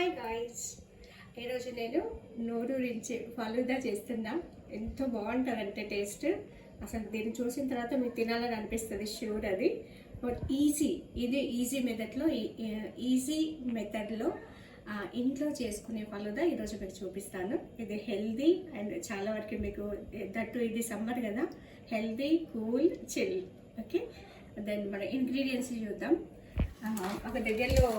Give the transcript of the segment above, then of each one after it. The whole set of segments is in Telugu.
హాయ్ గాయ్స్, ఈరోజు నేను నోరూరించి ఫలూదా చేస్తున్నా. ఎంతో బాగుంటుందంటే టేస్ట్ అసలు దీన్ని చూసిన తర్వాత మీకు తినాలని అనిపిస్తుంది షూర్. అది ఈజీ మెథడ్లో ఇంట్లో చేసుకునే ఫలూదా ఈరోజు మీకు చూపిస్తాను. ఇది హెల్దీ అండ్ చాలా వరకు మీకు దట్టు ఇది సమ్మర్ కదా, healthy cool chill. Okay, then మన ఇంగ్రీడియంట్స్ చూద్దాం. ఒక దగ్గరలో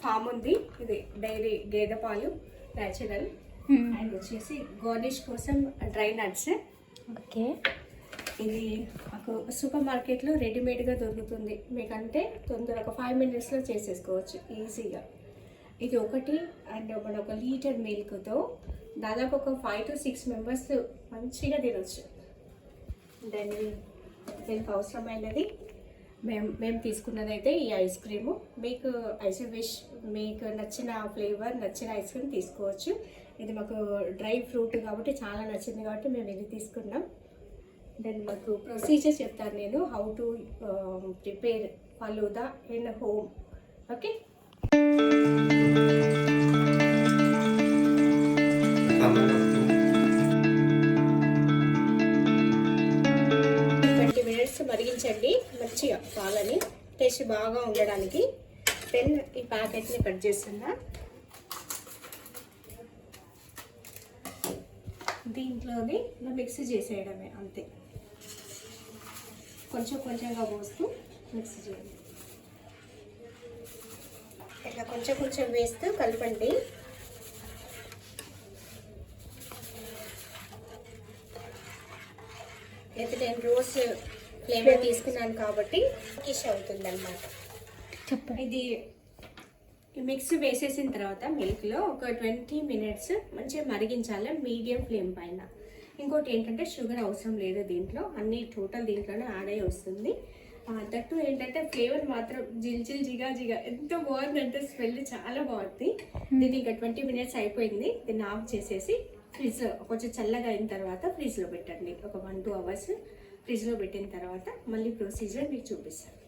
ఫామ్ ఉంది, ఇది డైరీ గేదె పాలు న్యాచురల్. అండ్ వచ్చేసి గార్నిష్ కోసం డ్రై నట్స్. ఓకే, ఇది మాకు సూపర్ మార్కెట్లో రెడీమేడ్గా దొరుకుతుంది, మీకంటే తొందరగా ఒక 5 minutesలో చేసేసుకోవచ్చు ఈజీగా. ఇది ఒకటి. అండ్ మన 1 లీటర్ మిల్క్తో దాదాపు ఒక 5 to 6 members మంచిగా తినొచ్చు. దీనికి అవసరమైనది మేము తీసుకున్నది అయితే ఈ ఐస్ క్రీము. మీకు మీకు నచ్చిన ఫ్లేవర్ నచ్చిన ఐస్ క్రీమ్ తీసుకోవచ్చు. ఇది మాకు డ్రై ఫ్రూట్ కాబట్టి చాలా నచ్చింది కాబట్టి మేము ఇది తీసుకున్నాం. దెన్ మాకు ప్రొసీజర్ చెప్తాను నేను, how to prepare falooda in home. Okay, మరిగించండి మంచిగా పాలని, టేస్ట్ బాగా ఉండడానికి. దెన్ ఈ ప్యాకెట్ని కట్ చేస్తున్నా. దీంట్లోని మిక్స్ చేసేయడమే అంతే, కొంచెంగా పోస్తూ మిక్స్ చేయండి. ఇట్లా కొంచెం వేస్తూ కలపండి. అయితే నేను రోజ్ ఫ్లేవర్ తీసుకున్నాను కాబట్టి కిష్ అవుతుంది అనమాట. ఇది మిక్స్ వేసేసిన తర్వాత మిల్క్లో ఒక 20 minutes మంచిగా మరిగించాలి మీడియం ఫ్లేమ్ పైన. ఇంకోటి ఏంటంటే షుగర్ అవసరం లేదు దీంట్లో, అన్ని టోటల్ దీంట్లోనే యాడ్ అయ్యి వస్తుంది. దట్టు ఏంటంటే ఫ్లేవర్ మాత్రం జిగా ఎంతో బాగుందంటే స్మెల్ చాలా బాగుంది. దీన్ని ఇంకా 20 minutes అయిపోయింది. దీన్ని ఆఫ్ చేసేసి ఫ్రిడ్జ్లో కొంచెం చల్లగా అయిన తర్వాత ఫ్రిడ్జ్లో పెట్టండి. ఒక 1-2 hours ఫ్రిడ్జ్లో పెట్టిన తర్వాత మళ్ళీ ప్రొసీజర్ మీకు చూపిస్తాను.